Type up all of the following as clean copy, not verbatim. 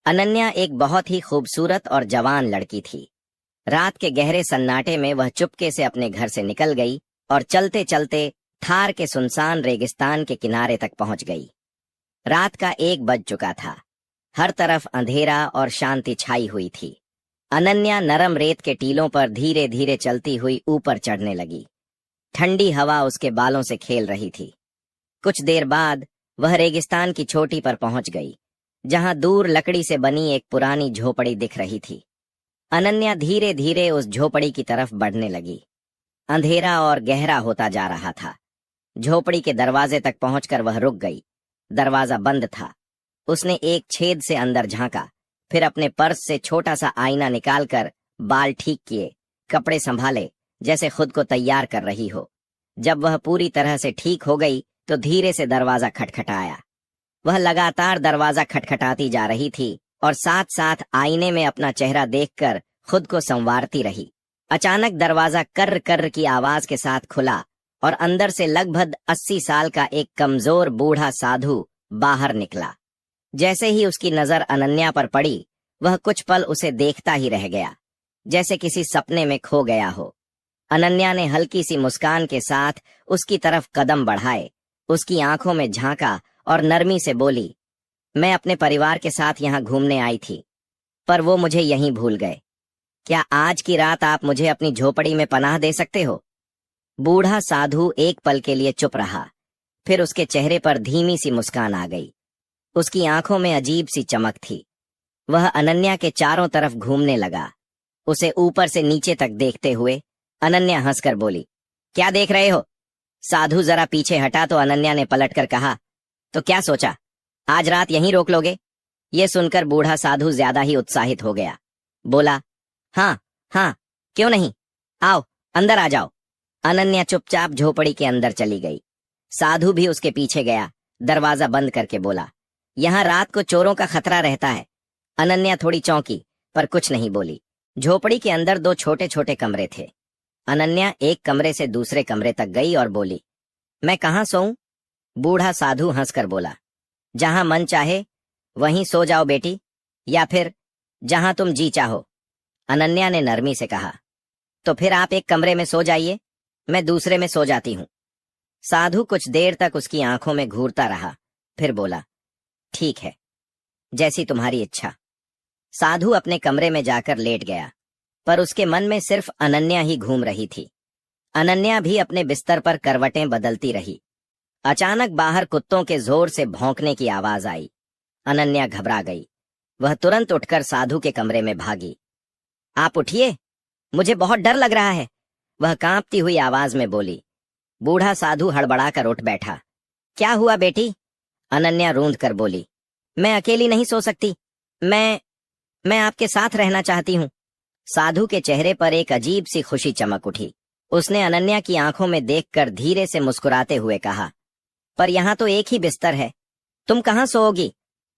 अनन्या एक बहुत ही खूबसूरत और जवान लड़की थी। रात के गहरे सन्नाटे में वह चुपके से अपने घर से निकल गई और चलते चलते थार के सुनसान रेगिस्तान के किनारे तक पहुंच गई। रात का 1 बज चुका था। हर तरफ अंधेरा और शांति छाई हुई थी। अनन्या नरम रेत के टीलों पर धीरे धीरे चलती हुई ऊपर चढ़ने लगी। ठंडी हवा उसके बालों से खेल रही थी। कुछ देर बाद वह रेगिस्तान की चोटी पर पहुंच गई, जहां दूर लकड़ी से बनी एक पुरानी झोपड़ी दिख रही थी। अनन्या धीरे धीरे उस झोपड़ी की तरफ बढ़ने लगी। अंधेरा और गहरा होता जा रहा था। झोपड़ी के दरवाजे तक पहुंचकर वह रुक गई। दरवाजा बंद था। उसने एक छेद से अंदर झांका, फिर अपने पर्स से छोटा सा आईना निकालकर बाल ठीक किए, कपड़े संभाले जैसे खुद को तैयार कर रही हो। जब वह पूरी तरह से ठीक हो गई तो धीरे से दरवाजा खटखटाया। वह लगातार दरवाजा खटखटाती जा रही थी और साथ साथ आईने में अपना चेहरा देखकर खुद को संवारती रही। अचानक दरवाजा कर्र कर्र की आवाज के साथ खुला और अंदर से लगभग 80 साल का एक कमजोर बूढ़ा साधु बाहर निकला। जैसे ही उसकी नजर अनन्या पर पड़ी, वह कुछ पल उसे देखता ही रह गया, जैसे किसी सपने में खो गया हो। अनन्या ने हल्की सी मुस्कान के साथ उसकी तरफ कदम बढ़ाए, उसकी आंखों में झांका और नरमी से बोली, मैं अपने परिवार के साथ यहाँ घूमने आई थी, पर वो मुझे यहीं भूल गए। क्या आज की रात आप मुझे अपनी झोपड़ी में पनाह दे सकते हो? बूढ़ा साधु एक पल के लिए चुप रहा, फिर उसके चेहरे पर धीमी सी मुस्कान आ गई। उसकी आंखों में अजीब सी चमक थी। वह अनन्या के चारों तरफ घूमने लगा, उसे ऊपर से नीचे तक देखते हुए। अनन्या हंसकर बोली, क्या देख रहे हो? साधु जरा पीछे हटा तो अनन्या ने पलटकर कहा, तो क्या सोचा, आज रात यहीं रोक लोगे? ये सुनकर बूढ़ा साधु ज्यादा ही उत्साहित हो गया। बोला, हाँ हाँ, क्यों नहीं, आओ अंदर आ जाओ। अनन्या चुपचाप झोपड़ी के अंदर चली गई। साधु भी उसके पीछे गया। दरवाजा बंद करके बोला, यहाँ रात को चोरों का खतरा रहता है। अनन्या थोड़ी चौंकी, पर कुछ नहीं बोली। झोपड़ी के अंदर 2 छोटे छोटे कमरे थे। अनन्या एक कमरे से दूसरे कमरे तक गई और बोली, मैं कहाँ सोऊं? बूढ़ा साधु हंसकर बोला, जहां मन चाहे वहीं सो जाओ बेटी, या फिर जहां तुम जी चाहो। अनन्या ने नरमी से कहा, तो फिर आप एक कमरे में सो जाइए, मैं दूसरे में सो जाती हूं। साधु कुछ देर तक उसकी आंखों में घूरता रहा, फिर बोला, ठीक है, जैसी तुम्हारी इच्छा। साधु अपने कमरे में जाकर लेट गया, पर उसके मन में सिर्फ अनन्या ही घूम रही थी। अनन्या भी अपने बिस्तर पर करवटें बदलती रही। अचानक बाहर कुत्तों के जोर से भौंकने की आवाज आई। अनन्या घबरा गई। वह तुरंत उठकर साधु के कमरे में भागी। आप उठिए, मुझे बहुत डर लग रहा है, वह कांपती हुई आवाज में बोली। बूढ़ा साधु हड़बड़ाकर उठ बैठा। क्या हुआ बेटी? अनन्या रूंध कर बोली, मैं अकेली नहीं सो सकती, मैं आपके साथ रहना चाहती हूँ। साधु के चेहरे पर एक अजीब सी खुशी चमक उठी। उसने अनन्या की आंखों में देखकर धीरे से मुस्कुराते हुए कहा, पर यहाँ तो एक ही बिस्तर है, तुम कहाँ सोओगी?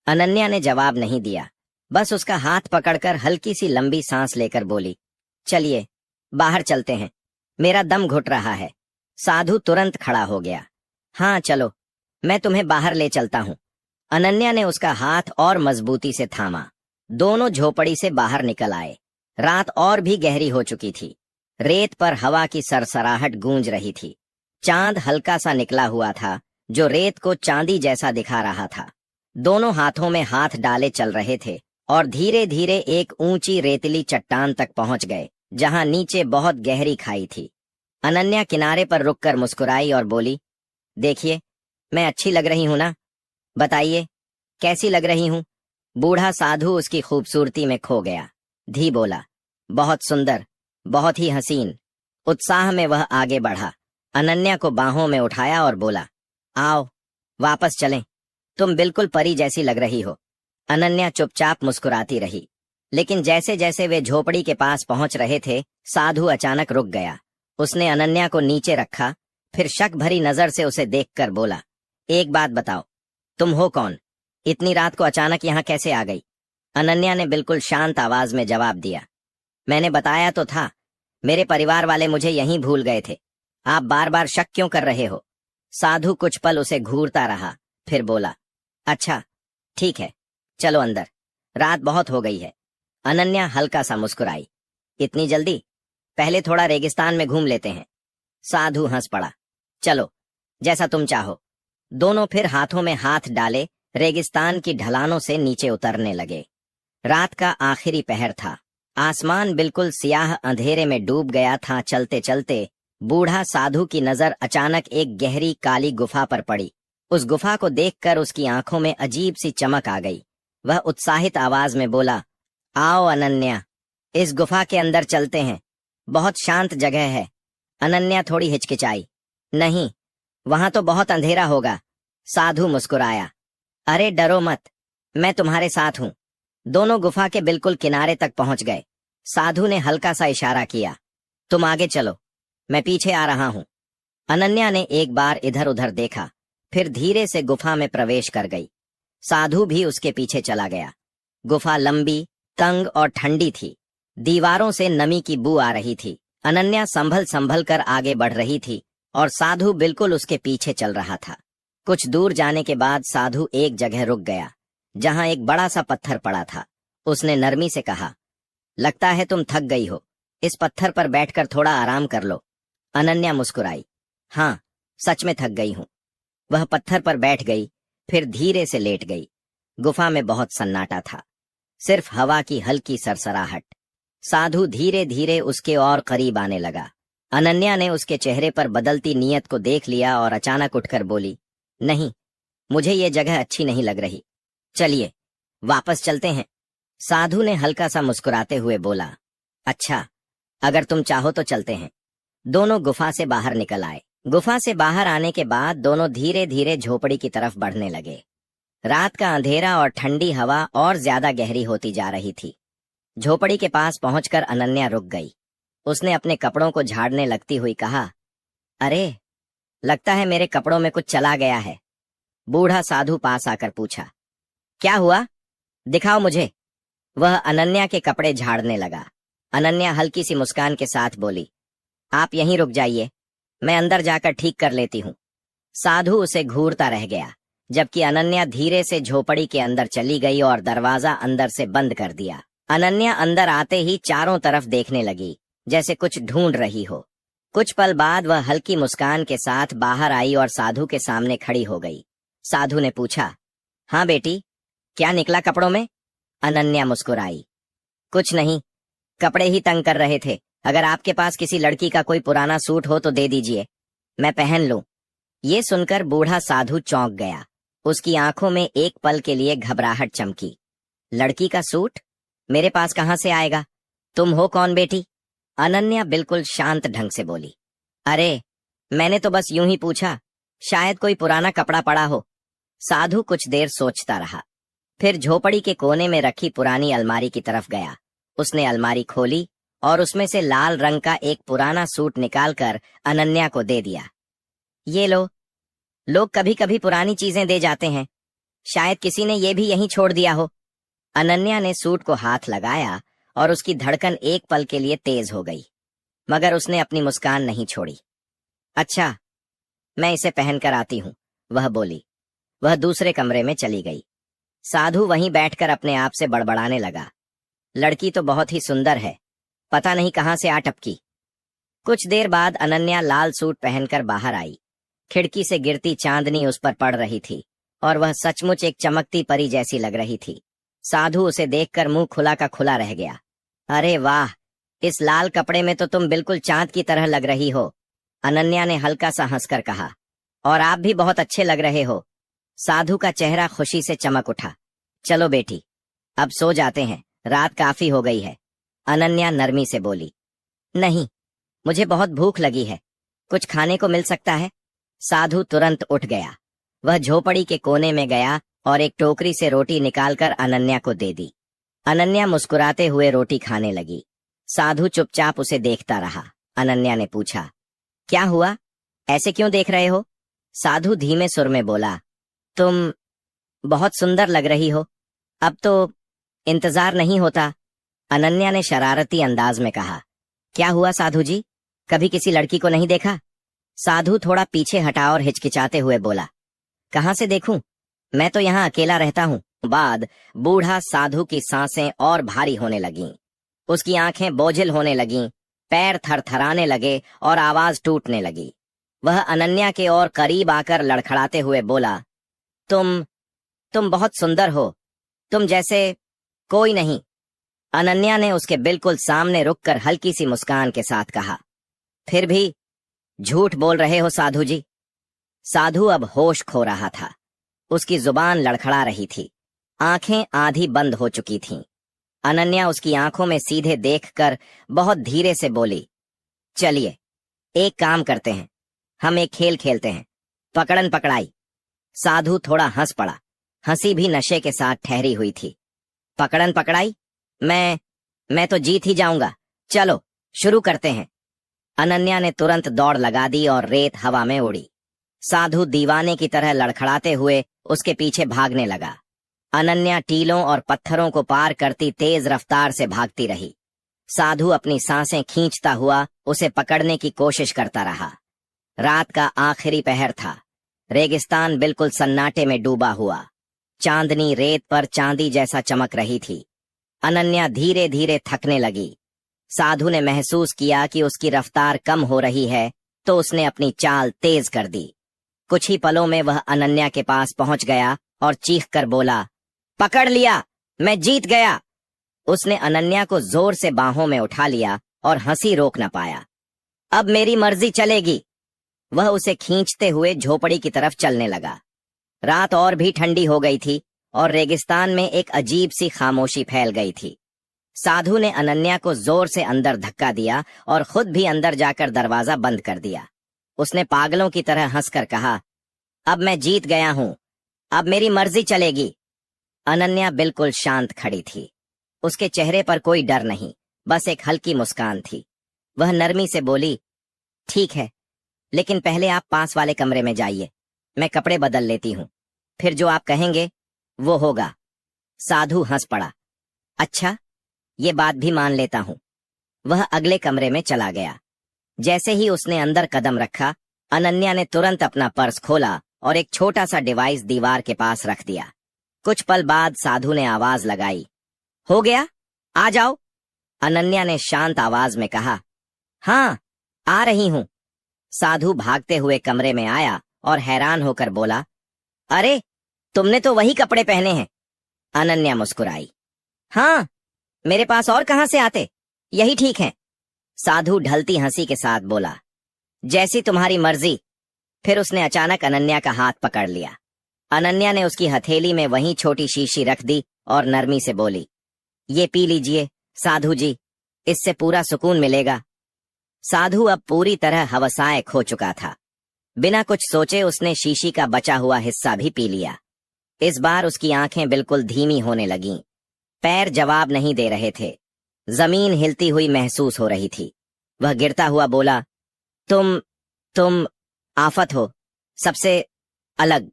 अनन्या ने जवाब नहीं दिया, बस उसका हाथ पकड़कर हल्की सी लंबी सांस लेकर बोली, चलिए बाहर चलते हैं, मेरा दम घुट रहा है। साधु तुरंत खड़ा हो गया। हाँ चलो, मैं तुम्हें बाहर ले चलता हूँ। अनन्या ने उसका हाथ और मजबूती से थामा। दोनों झोपड़ी से बाहर निकल आए। रात और भी गहरी हो चुकी थी। रेत पर हवा की सरसराहट गूंज रही थी। चांद हल्का सा निकला हुआ था, जो रेत को चांदी जैसा दिखा रहा था। दोनों हाथों में हाथ डाले चल रहे थे और धीरे धीरे एक ऊंची रेतीली चट्टान तक पहुंच गए, जहां नीचे बहुत गहरी खाई थी। अनन्या किनारे पर रुककर मुस्कुराई और बोली, देखिए, मैं अच्छी लग रही हूं ना? बताइए, कैसी लग रही हूं? बूढ़ा साधु उसकी खूबसूरती में खो गया। धी बोला, बहुत सुंदर, बहुत ही हसीन। उत्साह में वह आगे बढ़ा, अनन्या को बाहों में उठाया और बोला, आओ वापस चलें, तुम बिल्कुल परी जैसी लग रही हो। अनन्या चुपचाप मुस्कुराती रही, लेकिन जैसे जैसे वे झोपड़ी के पास पहुंच रहे थे, साधु अचानक रुक गया। उसने अनन्या को नीचे रखा, फिर शक भरी नजर से उसे देखकर बोला, एक बात बताओ, तुम हो कौन? इतनी रात को अचानक यहाँ कैसे आ गई? अनन्या ने बिल्कुल शांत आवाज में जवाब दिया, मैंने बताया तो था, मेरे परिवार वाले मुझे यहीं भूल गए थे, आप बार बार शक क्यों कर रहे हो? साधु कुछ पल उसे घूरता रहा, फिर बोला, अच्छा ठीक है, चलो अंदर। रात बहुत हो गई है। अनन्या हल्का सा मुस्कुराई। इतनी जल्दी? पहले थोड़ा रेगिस्तान में घूम लेते हैं। साधु हंस पड़ा। चलो, जैसा तुम चाहो। दोनों फिर हाथों में हाथ डाले रेगिस्तान की ढलानों से नीचे उतरने लगे। रात का आखिरी पहर था। आसमान बिल्कुल सियाह अंधेरे में डूब गया था। चलते चलते बूढ़ा साधु की नजर अचानक एक गहरी काली गुफा पर पड़ी। उस गुफा को देखकर उसकी आंखों में अजीब सी चमक आ गई। वह उत्साहित आवाज में बोला, आओ अनन्या, इस गुफा के अंदर चलते हैं। बहुत शांत जगह है। अनन्या थोड़ी हिचकिचाई। नहीं, वहां तो बहुत अंधेरा होगा। साधु मुस्कुराया। अरे डरो मत, मैं तुम्हारे साथ हूं। दोनों गुफा के बिल्कुल किनारे तक पहुंच गए। साधु ने हल्का सा इशारा किया, तुम आगे चलो, मैं पीछे आ रहा हूं। अनन्या ने एक बार इधर उधर देखा, फिर धीरे से गुफा में प्रवेश कर गई। साधु भी उसके पीछे चला गया। गुफा लंबी, तंग और ठंडी थी। दीवारों से नमी की बू आ रही थी। अनन्या संभल संभल कर आगे बढ़ रही थी और साधु बिल्कुल उसके पीछे चल रहा था। कुछ दूर जाने के बाद साधु एक जगह रुक गया, जहां एक बड़ा सा पत्थर पड़ा था। उसने नरमी से कहा, लगता है तुम थक गई हो, इस पत्थर पर बैठकर थोड़ा आराम कर लो। अनन्या मुस्कुराई। हाँ, सच में थक गई हूं। वह पत्थर पर बैठ गई, फिर धीरे से लेट गई। गुफा में बहुत सन्नाटा था, सिर्फ हवा की हल्की सरसराहट। साधु धीरे धीरे उसके और करीब आने लगा। अनन्या ने उसके चेहरे पर बदलती नीयत को देख लिया और अचानक उठकर बोली, नहीं, मुझे ये जगह अच्छी नहीं लग रही। चलिए, वापस चलते हैं। साधु ने हल्का सा मुस्कुराते हुए बोला, अच्छा, अगर तुम चाहो तो चलते हैं। दोनों गुफा से बाहर निकल आए। गुफा से बाहर आने के बाद दोनों धीरे धीरे झोपड़ी की तरफ बढ़ने लगे। रात का अंधेरा और ठंडी हवा और ज्यादा गहरी होती जा रही थी। झोपड़ी के पास पहुंचकर अनन्या रुक गई। उसने अपने कपड़ों को झाड़ने लगती हुई कहा, अरे, लगता है मेरे कपड़ों में कुछ चला गया है। बूढ़ा साधु पास आकर पूछा, क्या हुआ, दिखाओ मुझे। वह अनन्या के कपड़े झाड़ने लगा। अनन्या हल्की सी मुस्कान के साथ बोली, आप यहीं रुक जाइए, मैं अंदर जाकर ठीक कर लेती हूँ। साधु उसे घूरता रह गया, जबकि अनन्या धीरे से झोपड़ी के अंदर चली गई और दरवाजा अंदर से बंद कर दिया। अनन्या अंदर आते ही चारों तरफ देखने लगी, जैसे कुछ ढूंढ रही हो। कुछ पल बाद वह हल्की मुस्कान के साथ बाहर आई और साधु के सामने खड़ी हो गई। साधु ने पूछा, हाँ बेटी, क्या निकला कपड़ों में? अनन्या मुस्कुराई, कुछ नहीं, कपड़े ही तंग कर रहे थे। अगर आपके पास किसी लड़की का कोई पुराना सूट हो तो दे दीजिए, मैं पहन लूं। ये सुनकर बूढ़ा साधु चौंक गया। उसकी आंखों में एक पल के लिए घबराहट चमकी। लड़की का सूट मेरे पास कहां से आएगा? तुम हो कौन बेटी? अनन्या बिल्कुल शांत ढंग से बोली, अरे, मैंने तो बस यूं ही पूछा, शायद कोई पुराना कपड़ा पड़ा हो। साधु कुछ देर सोचता रहा, फिर झोपड़ी के कोने में रखी पुरानी अलमारी की तरफ गया। उसने अलमारी खोली और उसमें से लाल रंग का एक पुराना सूट निकालकर अनन्या को दे दिया। ये लो, लोग कभी कभी पुरानी चीजें दे जाते हैं, शायद किसी ने ये भी यहीं छोड़ दिया हो। अनन्या ने सूट को हाथ लगाया और उसकी धड़कन एक पल के लिए तेज हो गई, मगर उसने अपनी मुस्कान नहीं छोड़ी। अच्छा, मैं इसे पहनकर आती हूँ, वह बोली। वह दूसरे कमरे में चली गई। साधु वहीं बैठकर अपने आप से बड़बड़ाने लगा, लड़की तो बहुत ही सुंदर है, पता नहीं कहां से आ टपकी। कुछ देर बाद अनन्या लाल सूट पहनकर बाहर आई। खिड़की से गिरती चांदनी उस पर पड़ रही थी और वह सचमुच एक चमकती परी जैसी लग रही थी। साधु उसे देखकर मुंह खुला का खुला रह गया। अरे वाह, इस लाल कपड़े में तो तुम बिल्कुल चांद की तरह लग रही हो। अनन्या ने हल्का सा हंसकर कहा, और आप भी बहुत अच्छे लग रहे हो। साधु का चेहरा खुशी से चमक उठा। चलो बेटी, अब सो जाते हैं, रात काफी हो गई है। अनन्या नरमी से बोली, नहीं, मुझे बहुत भूख लगी है, कुछ खाने को मिल सकता है? साधु तुरंत उठ गया। वह झोपड़ी के कोने में गया और एक टोकरी से रोटी निकालकर अनन्या को दे दी। अनन्या मुस्कुराते हुए रोटी खाने लगी। साधु चुपचाप उसे देखता रहा। अनन्या ने पूछा, क्या हुआ, ऐसे क्यों देख रहे हो? साधु धीमे सुर में बोला, तुम बहुत सुंदर लग रही हो, अब तो इंतजार नहीं होता। अनन्या ने शरारती अंदाज में कहा, क्या हुआ साधु जी, कभी किसी लड़की को नहीं देखा? साधु थोड़ा पीछे हटा और हिचकिचाते हुए बोला, कहां से देखूं, मैं तो यहाँ अकेला रहता हूँ, बाद बूढ़ा साधु की सांसें और भारी होने लगीं। उसकी आंखें बोझिल होने लगीं, पैर थरथराने लगे और आवाज टूटने लगी। वह अनन्या के और करीब आकर लड़खड़ाते हुए बोला, तुम बहुत सुंदर हो, तुम जैसे कोई नहीं। अनन्या ने उसके बिल्कुल सामने रुककर हल्की सी मुस्कान के साथ कहा, फिर भी झूठ बोल रहे हो साधु जी। साधु अब होश खो रहा था। उसकी जुबान लड़खड़ा रही थी, आंखें आधी बंद हो चुकी थीं। अनन्या उसकी आंखों में सीधे देखकर बहुत धीरे से बोली, चलिए एक काम करते हैं, हम एक खेल खेलते हैं, पकड़न पकड़ाई। साधु थोड़ा हंस पड़ा, हंसी भी नशे के साथ ठहरी हुई थी। पकड़न पकड़ाई? मैं तो जीत ही जाऊंगा, चलो शुरू करते हैं। अनन्या ने तुरंत दौड़ लगा दी और रेत हवा में उड़ी। साधु दीवाने की तरह लड़खड़ाते हुए उसके पीछे भागने लगा। अनन्या टीलों और पत्थरों को पार करती तेज रफ्तार से भागती रही। साधु अपनी सांसें खींचता हुआ उसे पकड़ने की कोशिश करता रहा। रात का आखिरी पहर था। रेगिस्तान बिल्कुल सन्नाटे में डूबा हुआ। चांदनी रेत पर चांदी जैसा चमक रही थी। अनन्या धीरे धीरे थकने लगी। साधु ने महसूस किया कि उसकी रफ्तार कम हो रही है, तो उसने अपनी चाल तेज कर दी। कुछ ही पलों में वह अनन्या के पास पहुंच गया और चीखकर बोला, पकड़ लिया, मैं जीत गया। उसने अनन्या को जोर से बाहों में उठा लिया और हंसी रोक न पाया। अब मेरी मर्जी चलेगी। वह उसे खींचते हुए झोपड़ी की तरफ चलने लगा। रात और भी ठंडी हो गई थी और रेगिस्तान में एक अजीब सी खामोशी फैल गई थी। साधु ने अनन्या को जोर से अंदर धक्का दिया और खुद भी अंदर जाकर दरवाजा बंद कर दिया। उसने पागलों की तरह हंसकर कहा, अब मैं जीत गया हूं, अब मेरी मर्जी चलेगी। अनन्या बिल्कुल शांत खड़ी थी। उसके चेहरे पर कोई डर नहीं, बस एक हल्की मुस्कान थी। वह नरमी से बोली, ठीक है, लेकिन पहले आप पास वाले कमरे में जाइए, मैं कपड़े बदल लेती हूं, फिर जो आप कहेंगे वो होगा। साधु हंस पड़ा, अच्छा, ये बात भी मान लेता हूं। वह अगले कमरे में चला गया। जैसे ही उसने अंदर कदम रखा, अनन्या ने तुरंत अपना पर्स खोला और एक छोटा सा डिवाइस दीवार के पास रख दिया। कुछ पल बाद साधु ने आवाज लगाई, हो गया, आ जाओ। अनन्या ने शांत आवाज में कहा, हाँ, आ रही हूं। साधु भागते हुए कमरे में आया और हैरान होकर बोला, अरे, तुमने तो वही कपड़े पहने हैं। अनन्या मुस्कुराई, हाँ, मेरे पास और कहां से आते, यही ठीक है। साधु ढलती हंसी के साथ बोला, जैसी तुम्हारी मर्जी। फिर उसने अचानक अनन्या का हाथ पकड़ लिया। अनन्या ने उसकी हथेली में वही छोटी शीशी रख दी और नरमी से बोली, ये पी लीजिए साधु जी, इससे पूरा सुकून मिलेगा। साधु अब पूरी तरह हवसाए खो चुका था। बिना कुछ सोचे उसने शीशी का बचा हुआ हिस्सा भी पी लिया। इस बार उसकी आंखें बिल्कुल धीमी होने लगीं। पैर जवाब नहीं दे रहे थे। जमीन हिलती हुई महसूस हो रही थी। वह गिरता हुआ बोला, तुम आफत हो, सबसे अलग।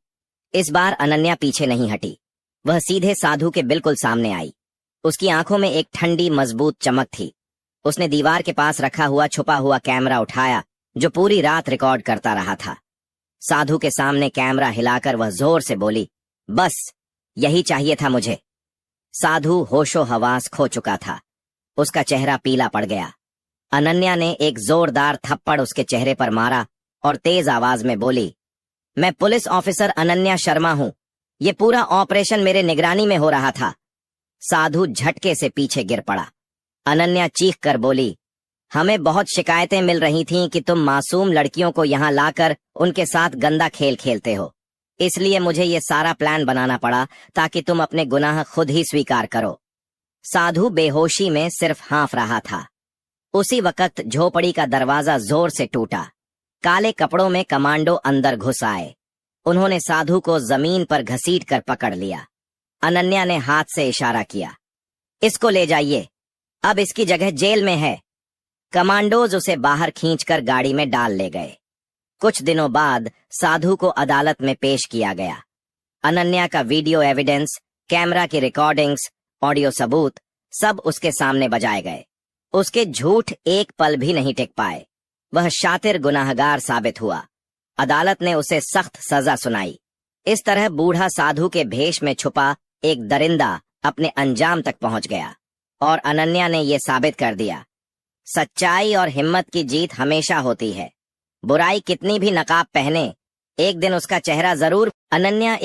इस बार अनन्या पीछे नहीं हटी। वह सीधे साधु के बिल्कुल सामने आई। उसकी आंखों में एक ठंडी मजबूत चमक थी। उसने दीवार के पास रखा हुआ छुपा हुआ कैमरा उठाया, जो पूरी रात रिकॉर्ड करता रहा था। साधु के सामने कैमरा हिलाकर वह जोर से बोली, बस यही चाहिए था मुझे। साधु होशो हवास खो चुका था। उसका चेहरा पीला पड़ गया। अनन्या ने एक जोरदार थप्पड़ उसके चेहरे पर मारा और तेज आवाज में बोली, मैं पुलिस ऑफिसर अनन्या शर्मा हूं। ये पूरा ऑपरेशन मेरे निगरानी में हो रहा था। साधु झटके से पीछे गिर पड़ा। अनन्या चीख कर बोली, हमें बहुत शिकायतें मिल रही थीं कि तुम मासूम लड़कियों को यहाँ लाकर उनके साथ गंदा खेल खेलते हो। इसलिए मुझे ये सारा प्लान बनाना पड़ा ताकि तुम अपने गुनाह खुद ही स्वीकार करो। साधु बेहोशी में सिर्फ हाँफ रहा था। उसी वक्त झोपड़ी का दरवाजा जोर से टूटा। काले कपड़ों में कमांडो अंदर घुस आए। उन्होंने साधु को जमीन पर घसीट कर पकड़ लिया। अनन्या ने हाथ से इशारा किया, इसको ले जाइए, अब इसकी जगह जेल में है। कमांडोज उसे बाहर खींचकर गाड़ी में डाल ले गए। कुछ दिनों बाद साधु को अदालत में पेश किया गया। अनन्या का वीडियो एविडेंस, कैमरा की रिकॉर्डिंग्स, ऑडियो सबूत सब उसके सामने बजाए गए। उसके झूठ एक पल भी नहीं टिक पाए। वह शातिर गुनाहगार साबित हुआ। अदालत ने उसे सख्त सजा सुनाई। इस तरह बूढ़ा साधु के भेष में छुपा एक दरिंदा अपने अंजाम तक पहुंच गया और अनन्या ने यह साबित कर दिया, सच्चाई और हिम्मत की जीत हमेशा होती है। बुराई कितनी भी नकाब पहने, एक दिन उसका चेहरा जरूर। अनन्या एक